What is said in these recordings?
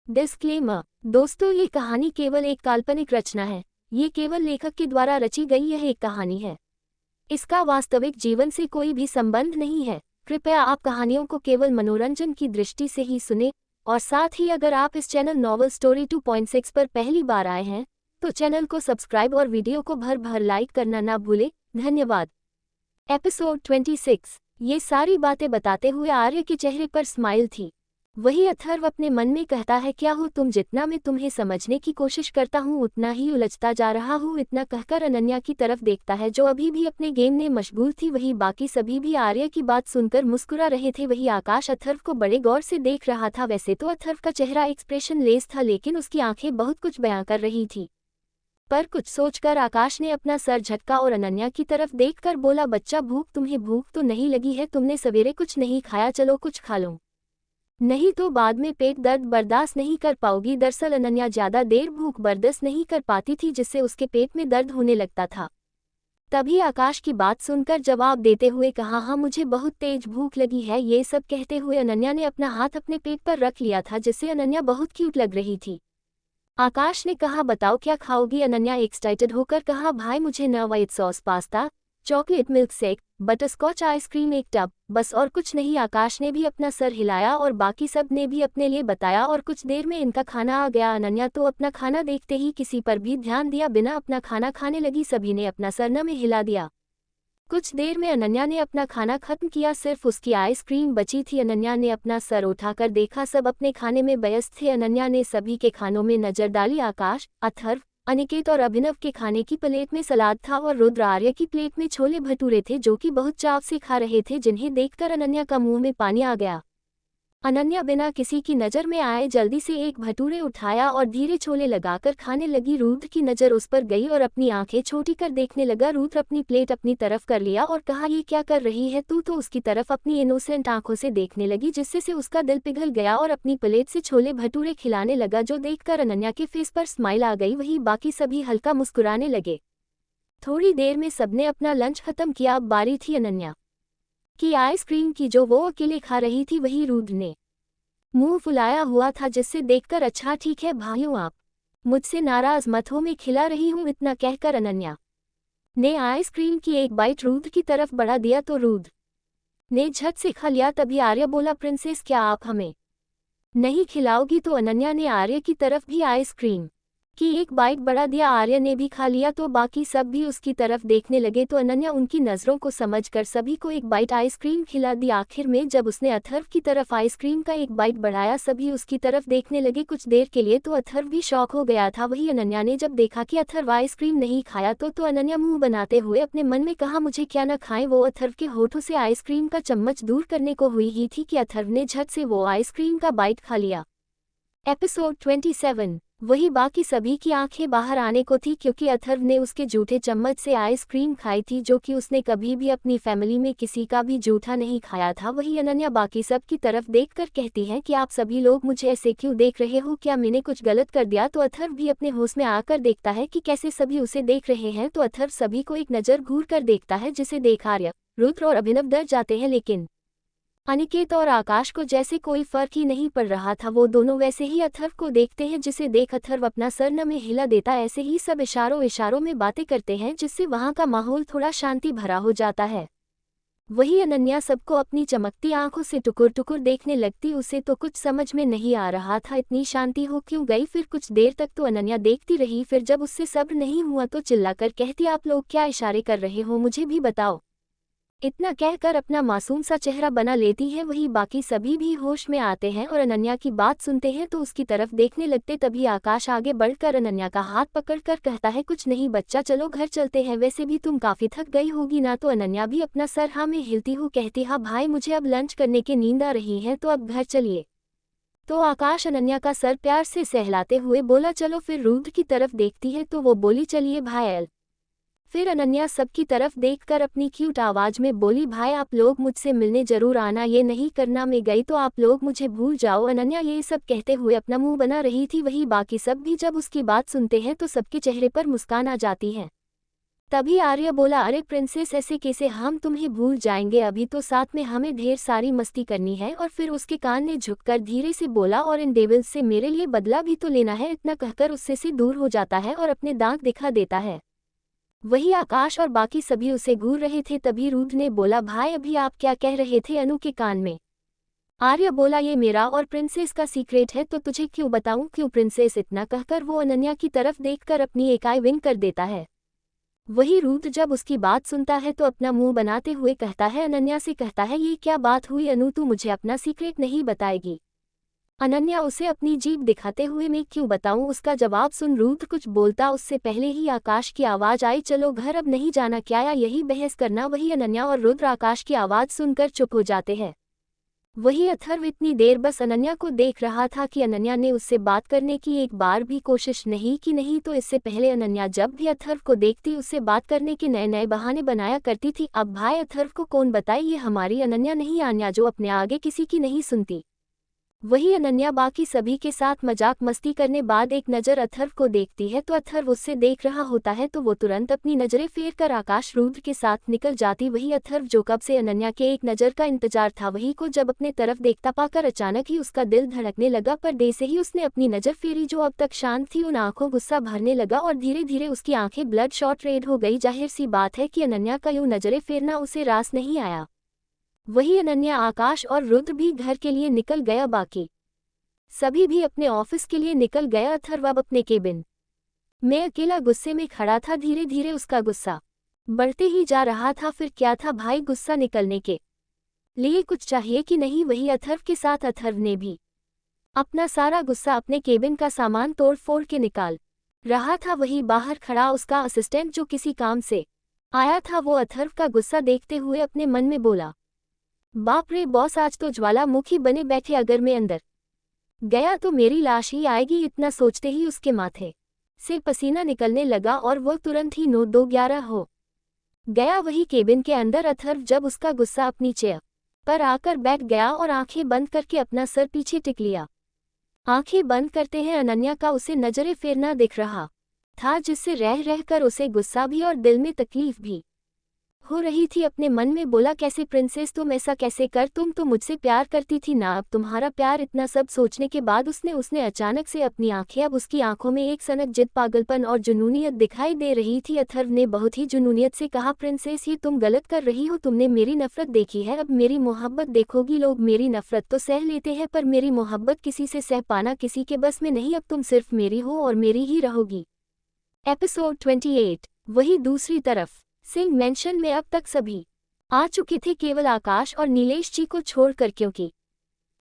Disclaimer. दोस्तों, ये कहानी केवल एक काल्पनिक रचना है। ये केवल लेखक के द्वारा रची गई यह एक कहानी है। इसका वास्तविक जीवन से कोई भी संबंध नहीं है। कृपया आप कहानियों को केवल मनोरंजन की दृष्टि से ही सुने, और साथ ही अगर आप इस चैनल नॉवल स्टोरी 2.6 पर पहली बार आए हैं तो चैनल को सब्सक्राइब और वीडियो को भर भर लाइक करना ना भूलें। धन्यवाद। एपिसोड 26। ये सारी बातें बताते हुए आर्य के चेहरे पर स्माइल थी। वही अथर्व अपने मन में कहता है, क्या हो तुम, जितना मैं तुम्हें समझने की कोशिश करता हूँ उतना ही उलझता जा रहा हूँ। इतना कहकर अनन्या की तरफ देखता है जो अभी भी अपने गेम में मशगूल थी। वही बाकी सभी भी आर्य की बात सुनकर मुस्कुरा रहे थे। वही आकाश अथर्व को बड़े गौर से देख रहा था। वैसे तो अथर्व का चेहरा एक्सप्रेशन लेस था, लेकिन उसकी आंखें बहुत कुछ बयां कर रही थी। पर कुछ सोचकर आकाश ने अपना सर झटका और अनन्या की तरफ देखकर बोला, बच्चा तुम्हें भूख तो नहीं लगी है? तुमने सवेरे कुछ नहीं खाया, चलो कुछ खा लो, नहीं तो बाद में पेट दर्द बर्दाश्त नहीं कर पाओगी। दरअसल अनन्या ज्यादा देर भूख बर्दाश्त नहीं कर पाती थी, जिससे उसके पेट में दर्द होने लगता था। तभी आकाश की बात सुनकर जवाब देते हुए कहा, हाँ मुझे बहुत तेज भूख लगी है। ये सब कहते हुए अनन्या ने अपना हाथ अपने पेट पर रख लिया था, जिससे अनन्या बहुत क्यूट लग रही थी। आकाश ने कहा, बताओ क्या खाओगी? अनन्या एक्साइटेड होकर कहा, भाई मुझे न white sauce pasta, chocolate milk shake, butterscotch ice cream, एक टब, बस और कुछ नहीं। आकाश ने भी अपना सर हिलाया और बाकी सब ने भी अपने लिए बताया, और कुछ देर में इनका खाना आ गया। अनन्या तो अपना खाना देखते ही किसी पर भी ध्यान दिया बिना अपना खाना खाने लगी। सभी ने अपना सर न में हिला दिया। कुछ देर में अनन्या ने अपना खाना खत्म किया, सिर्फ उसकी आइसक्रीम बची थी। अनन्या ने अपना सर उठाकर देखा, सब अपने खाने में व्यस्त थे। अनन्या ने सभी के खानों में नजर डाली। आकाश, अथर्व, अनिकेत और अभिनव के खाने की प्लेट में सलाद था और रुद्र आर्य की प्लेट में छोले भटूरे थे, जो कि बहुत चाव से खा रहे थे, जिन्हें देखकर अनन्या का मुंह में पानी आ गया। अनन्या बिना किसी की नज़र में आए जल्दी से एक भटूरे उठाया और धीरे छोले लगाकर खाने लगी। रुद्र की नज़र उस पर गई और अपनी आंखें छोटी कर देखने लगा। रुद्र अपनी प्लेट अपनी तरफ कर लिया और कहा, ये क्या कर रही है तू? तो उसकी तरफ अपनी इनोसेंट आंखों से देखने लगी, जिससे से उसका दिल पिघल गया और अपनी प्लेट से छोले भटूरे खिलाने लगा, जो देखकर अनन्या के फेस पर स्माइल आ गई। वही बाकी सभी हल्का मुस्कुराने लगे। थोड़ी देर में सबने अपना लंच खत्म किया। अब बारी थी अनन्या की आइसक्रीम की, जो वो अकेले खा रही थी। वही रुद्र ने मुंह फुलाया हुआ था, जिससे देखकर, अच्छा ठीक है भाइयों, आप मुझसे नाराज मत हो, मैं खिला रही हूँ। इतना कहकर अनन्या ने आइसक्रीम की एक बाइट रुद्र की तरफ बढ़ा दिया तो रुद्र ने झट से खा लिया। तभी आर्य बोला, प्रिंसेस क्या आप हमें नहीं खिलाओगी? तो अनन्या ने आर्य की तरफ भी आइसक्रीम की एक बाइट बढ़ा दिया। आर्य ने भी खा लिया तो बाकी सब भी उसकी तरफ देखने लगे, तो अनन्या उनकी नज़रों को समझकर सभी को एक बाइट आइसक्रीम खिला दी। आखिर में जब उसने अथर्व की तरफ आइसक्रीम का एक बाइट बढ़ाया, सभी उसकी तरफ देखने लगे। कुछ देर के लिए तो अथर्व भी शॉक हो गया था। वही अनन्या ने जब देखा कि अथर्व आइसक्रीम नहीं खाया तो अनन्या मुंह बनाते हुए अपने मन में कहा, मुझे क्या न खाएं। वो अथर्व के होठों से आइसक्रीम का चम्मच दूर करने को हुई ही थी कि अथर्व ने झट से वो आइसक्रीम का बाइट खा लिया। एपिसोड 27। वही बाकी सभी की आंखें बाहर आने को थी, क्योंकि अथर्व ने उसके जूठे चम्मच से आइसक्रीम खाई थी, जो कि उसने कभी भी अपनी फैमिली में किसी का भी जूठा नहीं खाया था। वही अनन्या बाकी सब की तरफ देखकर कहती है कि आप सभी लोग मुझे ऐसे क्यों देख रहे हो? क्या मैंने कुछ गलत कर दिया? तो अथर्व भी अपने होश में आकर देखता है कि कैसे सभी उसे देख रहे हैं। तो अथर्व सभी को एक नज़र घूर कर देखता है, जिसे देख आर्य, रुद्र और अभिनव डर जाते हैं, लेकिन अनिकेत और आकाश को जैसे कोई फर्क ही नहीं पड़ रहा था। वो दोनों वैसे ही अथर्व को देखते हैं, जिसे देख अथर्व अपना सर न में हिला देता। ऐसे ही सब इशारों इशारों में बातें करते हैं, जिससे वहां का माहौल थोड़ा शांति भरा हो जाता है। वही अनन्या सबको अपनी चमकती आंखों से टुकुर टुकुर देखने लगती। उसे तो कुछ समझ में नहीं आ रहा था इतनी शांति हो क्यों गई। फिर कुछ देर तक तो अनन्या देखती रही, फिर जब उससे सब्र नहीं हुआ तो चिल्लाकर कहती, आप लोग क्या इशारे कर रहे हो, मुझे भी बताओ। इतना कहकर अपना मासूम सा चेहरा बना लेती है। वही बाकी सभी भी होश में आते हैं और अनन्या की बात सुनते हैं तो उसकी तरफ देखने लगते। तभी आकाश आगे बढ़कर अनन्या का हाथ पकड़कर कहता है, कुछ नहीं बच्चा, चलो घर चलते हैं, वैसे भी तुम काफी थक गई होगी ना? तो अनन्या भी अपना सर हाँ में हिलती हुई कहती, हाँ भाई मुझे अब लंच करने की नींद आ रही है, तो अब घर चलिए। तो आकाश अनन्या का सर प्यार से सहलाते हुए बोला, चलो। फिर रुद्र की तरफ देखती है तो वो बोली, चलिए भाई। फिर अनन्या सबकी तरफ देखकर अपनी क्यूट आवाज में बोली, भाई आप लोग मुझसे मिलने जरूर आना, ये नहीं करना मैं गई तो आप लोग मुझे भूल जाओ। अनन्या ये सब कहते हुए अपना मुंह बना रही थी। वही बाकी सब भी जब उसकी बात सुनते हैं तो सबके चेहरे पर मुस्कान आ जाती है। तभी आर्य बोला, अरे प्रिंसेस ऐसे कैसे, हम तुम्हें भूल जाएंगे, अभी तो साथ में हमें ढेर सारी मस्ती करनी है। और फिर उसके कान ने झुककर धीरे से बोला, और इन डेविल्स से मेरे लिए बदला भी तो लेना है। इतना कहकर उससे से दूर हो जाता है और अपने दांत दिखा देता है। वही आकाश और बाकी सभी उसे घूर रहे थे। तभी रुद्र ने बोला, भाई अभी आप क्या कह रहे थे अनु के कान में? आर्य बोला, ये मेरा और प्रिंसेस का सीक्रेट है, तो तुझे क्यों बताऊं, क्यों प्रिंसेस? इतना कहकर वो अनन्या की तरफ देखकर अपनी एक आई विंक कर देता है। वही रुद्र जब उसकी बात सुनता है तो अपना मुंह बनाते हुए कहता है, अनन्या से कहता है, ये क्या बात हुई अनु, तू मुझे अपना सीक्रेट नहीं बताएगी? अनन्या उसे अपनी जीभ दिखाते हुए, मैं क्यों बताऊं? उसका जवाब सुन रुद्र कुछ बोलता उससे पहले ही आकाश की आवाज आई, चलो घर, अब नहीं जाना क्या, या यही बहस करना? वही अनन्या और रुद्र आकाश की आवाज सुनकर चुप हो जाते हैं। वही अथर्व इतनी देर बस अनन्या को देख रहा था कि अनन्या ने उससे बात करने की एक बार भी कोशिश नहीं की। नहीं तो इससे पहले अनन्या जब भी अथर्व को देखती उससे बात करने के नए नए बहाने बनाया करती थी। अब भाई अथर्व को कौन बताए, ये हमारी अनन्या नहीं आन्या जो अपने आगे किसी की नहीं सुनती। वही अनन्या बाकी सभी के साथ मजाक मस्ती करने बाद एक नज़र अथर्व को देखती है तो अथर्व उससे देख रहा होता है तो वो तुरंत अपनी नज़रें फेर कर आकाश रुद्र के साथ निकल जाती। वही अथर्व जो कब से अनन्या के एक नज़र का इंतजार था, वही को जब अपने तरफ देखता पाकर अचानक ही उसका दिल धड़कने लगा। पर जैसे ही उसने अपनी नज़र फेरी जो अब तक शांत थी, उन आंखों गुस्सा भरने लगा और धीरे धीरे उसकी आंखें ब्लड शॉट रेड हो गई। जाहिर सी बात है कि अनन्या का यूं नज़रें फेरना उसे रास नहीं आया। वही अनन्या, आकाश और रुद्र भी घर के लिए निकल गया, बाकी सभी भी अपने ऑफिस के लिए निकल गया। अथर्व अब अपने केबिन में अकेला गुस्से में खड़ा था। धीरे धीरे उसका गुस्सा बढ़ते ही जा रहा था। फिर क्या था भाई, गुस्सा निकलने के लिए कुछ चाहिए कि नहीं? वही अथर्व के साथ अथर्व ने भी अपना सारा गुस्सा अपने केबिन का सामान तोड़ फोड़ के निकाल रहा था। वही बाहर खड़ा उसका असिस्टेंट जो किसी काम से आया था, वो अथर्व का गुस्सा देखते हुए अपने मन में बोला, बाप रे बॉस, आज तो ज्वालामुखी बने बैठे, अगर मैं अंदर गया तो मेरी लाश ही आएगी। इतना सोचते ही उसके माथे से पसीना निकलने लगा और वो तुरंत ही 9-2-11 हो गया। वही केबिन के अंदर अथर्व जब उसका गुस्सा अपनी चेयर पर आकर बैठ गया और आंखें बंद करके अपना सर पीछे टिक लिया। आंखें बंद करते हैं अनन्या का उसे नजरें फेरना दिख रहा था, जिससे रह रहकर उसे गुस्सा भी और दिल में तकलीफ भी हो रही थी। अपने मन में बोला, कैसे प्रिंसेस, तुम ऐसा कैसे कर, तुम तो मुझसे प्यार करती थी ना, अब तुम्हारा प्यार। इतना सब सोचने के बाद उसने अचानक से अपनी आंखें, अब उसकी आंखों में एक सनक जिद, पागलपन और जुनूनियत दिखाई दे रही थी। अथर्व ने बहुत ही जुनूनियत से कहा, प्रिंसेस ये तुम गलत कर रही हो, तुमने मेरी नफरत देखी है, अब मेरी मोहब्बत देखोगी। लोग मेरी नफरत तो सह लेते हैं पर मेरी मोहब्बत किसी से सह पाना किसी के बस में नहीं। अब तुम सिर्फ मेरी हो और मेरी ही रहोगी। एपिसोड 28। वही दूसरी तरफ सिंह मेंशन में अब तक सभी आ चुके थे, केवल आकाश और नीलेश जी को छोड़कर, क्योंकि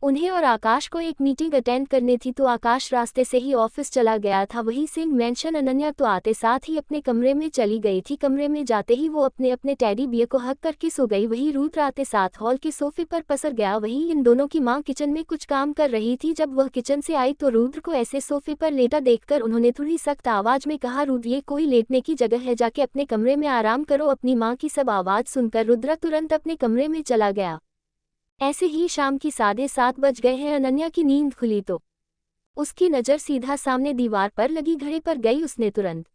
उन्हें और आकाश को एक मीटिंग अटेंड करनी थी तो आकाश रास्ते से ही ऑफिस चला गया था। वही सिंह मेंशन अनन्या तो आते साथ ही अपने कमरे में चली गई थी। कमरे में जाते ही वो अपने अपने टेडी बियर को हक करके सो गई। वही रुद्र आते साथ हॉल के सोफे पर पसर गया। वही इन दोनों की मां किचन में कुछ काम कर रही थी। जब वह किचन से आई तो रुद्र को ऐसे सोफे पर लेटा देखकर उन्होंने थोड़ी सख्त आवाज में कहा, रुद्र ये कोई लेटने की जगह है, जाके अपने कमरे में आराम करो। अपनी मां की सब आवाज सुनकर रुद्र तुरंत अपने कमरे में चला गया। ऐसे ही शाम की 7:30 बज गए हैं। अनन्या की नींद खुली तो उसकी नज़र सीधा सामने दीवार पर लगी घड़ी पर गई। उसने तुरंत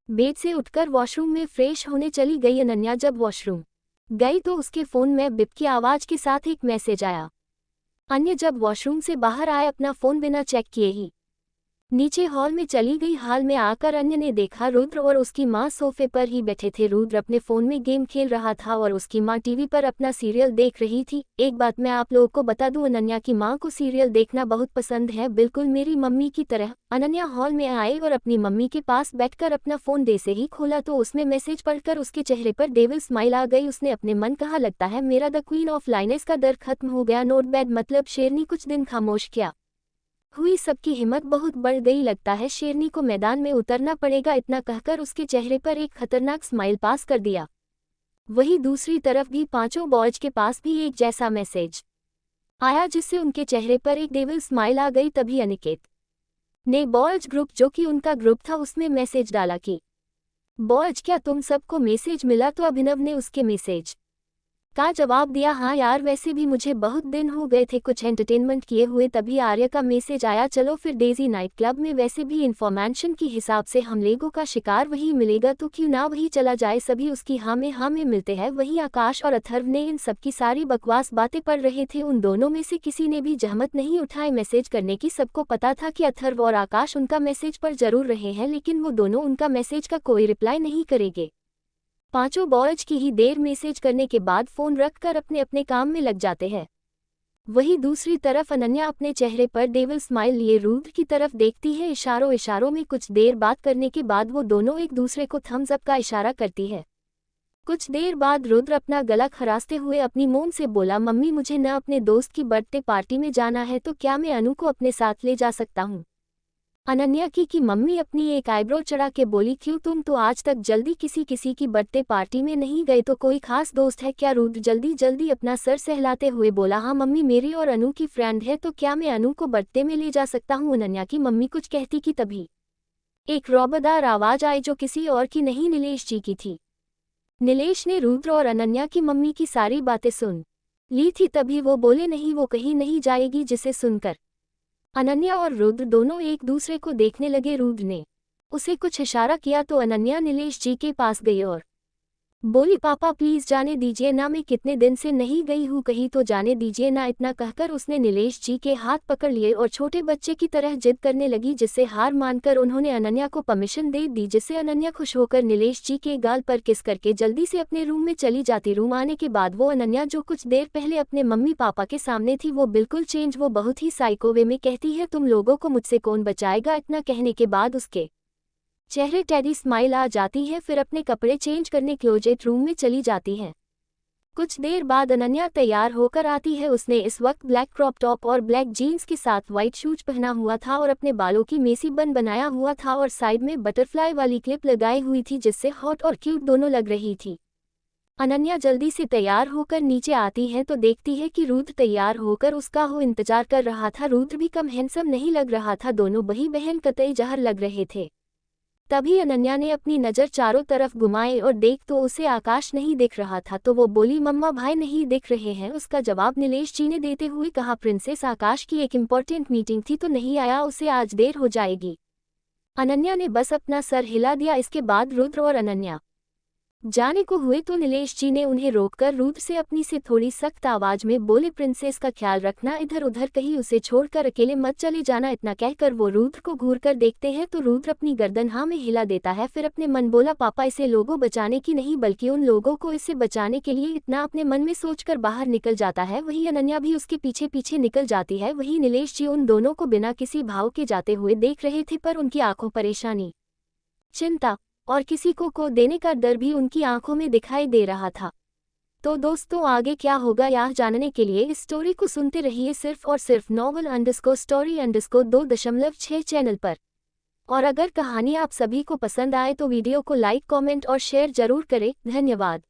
बेड से उठकर वॉशरूम में फ्रेश होने चली गई। अनन्या जब वॉशरूम गई तो उसके फ़ोन में बिप की आवाज़ के साथ एक मैसेज आया। अन्य जब वॉशरूम से बाहर आए अपना फ़ोन बिना चेक किए ही नीचे हॉल में चली गई। हाल में आकर अन्य ने देखा रुद्र और उसकी मां सोफे पर ही बैठे थे। रुद्र अपने फ़ोन में गेम खेल रहा था और उसकी मां टीवी पर अपना सीरियल देख रही थी। एक बात मैं आप लोगों को बता दूं, अनन्या की मां को सीरियल देखना बहुत पसंद है, बिल्कुल मेरी मम्मी की तरह। अनन्या हॉल में आई और अपनी मम्मी के पास बैठकर अपना फ़ोन जैसे ही खोला तो उसमें मैसेज पढ़कर उसके चेहरे पर डेविल स्माइल आ गई। उसने अपने मन कहा, लगता है मेरा द क्वीन ऑफ लाइनेस का दर खत्म हो गया। नोट बैड, मतलब शेरनी कुछ दिन खामोश क्या हुई, सबकी हिम्मत बहुत बढ़ गई, लगता है शेरनी को मैदान में उतरना पड़ेगा। इतना कहकर उसके चेहरे पर एक खतरनाक स्माइल पास कर दिया। वही दूसरी तरफ भी पांचों बॉयज के पास भी एक जैसा मैसेज आया जिससे उनके चेहरे पर एक डेविल स्माइल आ गई। तभी अनिकेत ने बॉयज ग्रुप जो कि उनका ग्रुप था उसमें मैसेज डाला कि बॉयज क्या तुम सबको मैसेज मिला? तो अभिनव ने उसके मैसेज का जवाब दिया, हाँ यार वैसे भी मुझे बहुत दिन हो गए थे कुछ एंटरटेनमेंट किए हुए। तभी आर्य का मैसेज आया, चलो फिर डेजी नाइट क्लब में, वैसे भी इन्फॉर्मेशन के हिसाब से हम लोगों का शिकार वही मिलेगा तो क्यों ना वही चला जाए। सभी उसकी हाँ में मिलते हैं। वही आकाश और अथर्व ने इन सबकी सारी बकवास बातें पढ़ रहे थे। उन दोनों में से किसी ने भी जहमत नहीं उठाए मैसेज करने की। सबको पता था कि अथर्व और आकाश उनका मैसेज पर जरूर रहे हैं, लेकिन वो दोनों उनका मैसेज का कोई रिप्लाई नहीं करेंगे। पांचों बॉयज की ही देर मैसेज करने के बाद फोन रखकर अपने अपने काम में लग जाते हैं। वही दूसरी तरफ अनन्या अपने चेहरे पर डेविल स्माइल लिए रुद्र की तरफ देखती है। इशारों में कुछ देर बात करने के बाद वो दोनों एक दूसरे को थम्स अप का इशारा करती है। कुछ देर बाद रुद्र अपना गला खराशते हुए अपनी मोम से बोला, मम्मी मुझे न अपने दोस्त की बर्थडे पार्टी में जाना है, तो क्या मैं अनु को अपने साथ ले जा सकता हूँ। अनन्या की मम्मी अपनी एक आईब्रो चढ़ा के बोली, क्यों तुम तो आज तक जल्दी किसी की बर्थडे पार्टी में नहीं गए, तो कोई खास दोस्त है क्या। रुद्र जल्दी अपना सर सहलाते हुए बोला, हाँ मम्मी मेरी और अनु की फ्रेंड है, तो क्या मैं अनु को बर्थडे में ले जा सकता हूँ। अनन्या की मम्मी कुछ कहती कि तभी एक रौबदार आवाज आई जो किसी और की नहीं नीलेश जी की थी। नीलेश ने रुद्र और अनन्या की मम्मी की सारी बातें सुन ली थी, तभी वो बोले, नहीं वो कहीं नहीं जाएगी। जिसे सुनकर अनन्या और रुद्र दोनों एक दूसरे को देखने लगे। रुद्र ने उसे कुछ इशारा किया तो अनन्या नीलेश जी के पास गई और बोली, पापा प्लीज जाने दीजिए ना, मैं कितने दिन से नहीं गई हूँ कहीं, तो जाने दीजिए ना। इतना कहकर उसने नीलेश जी के हाथ पकड़ लिए और छोटे बच्चे की तरह जिद करने लगी, जिससे हार मानकर उन्होंने अनन्या को परमिशन दे दी, जिससे अनन्या खुश होकर नीलेश जी के गाल पर किस करके जल्दी से अपने रूम में चली जाती। रूम आने के बाद वो अनन्या जो कुछ देर पहले अपने मम्मी पापा के सामने थी वो बिल्कुल चेंज। वो बहुत ही साइको वे में कहती है, तुम लोगों को मुझसे कौन बचाएगा। इतना कहने के बाद उसके चेहरे टेडी स्माइल आ जाती है। फिर अपने कपड़े चेंज करने क्लोजेट रूम में चली जाती है। कुछ देर बाद अनन्या तैयार होकर आती है। उसने इस वक्त ब्लैक क्रॉप टॉप और ब्लैक जीन्स के साथ वाइट शूज पहना हुआ था और अपने बालों की मेसी बन बनाया हुआ था और साइड में बटरफ्लाई वाली क्लिप लगाई हुई थी, जिससे हॉट और क्यूट दोनों लग रही थी। अनन्या जल्दी से तैयार होकर नीचे आती है तो देखती है कि रुद्र तैयार होकर उसका इंतजार कर रहा था। रुद्र भी कम हैंडसम नहीं लग रहा था, दोनों बही बहन कतई जहर लग रहे थे। तभी अनन्या ने अपनी नज़र चारों तरफ घुमाई और देख तो उसे आकाश नहीं दिख रहा था, तो वो बोली, मम्मा भाई नहीं दिख रहे हैं। उसका जवाब नीलेश जी ने देते हुए कहा, प्रिंसेस आकाश की एक इम्पोर्टेंट मीटिंग थी तो नहीं आया, उसे आज देर हो जाएगी। अनन्या ने बस अपना सर हिला दिया। इसके बाद रुद्र और अनन्या जाने को हुए तो नीलेश जी ने उन्हें रोककर रुद्र से अपनी से थोड़ी सख्त आवाज में बोले, प्रिंसेस का ख्याल रखना, इधर उधर कहीं उसे छोड़कर अकेले मत चले जाना। इतना कहकर वो रुद्र को घूर कर देखते हैं तो रुद्र अपनी गर्दन हाँ में हिला देता है। फिर अपने मन बोला, पापा इसे लोगों बचाने की नहीं बल्कि उन लोगों को इससे बचाने के लिए, इतना अपने मन में सोचकर बाहर निकल जाता है। वही अनन्या भी उसके पीछे पीछे निकल जाती है। वही नीलेश जी उन दोनों को बिना किसी भाव के जाते हुए देख रहे थे, पर उनकी आंखों परेशानी, चिंता और किसी को देने का डर भी उनकी आंखों में दिखाई दे रहा था। तो दोस्तों आगे क्या होगा यह जानने के लिए इस स्टोरी को सुनते रहिए सिर्फ और सिर्फ novel_story_2.6 चैनल पर। और अगर कहानी आप सभी को पसंद आए तो वीडियो को लाइक, कमेंट और शेयर जरूर करें। धन्यवाद।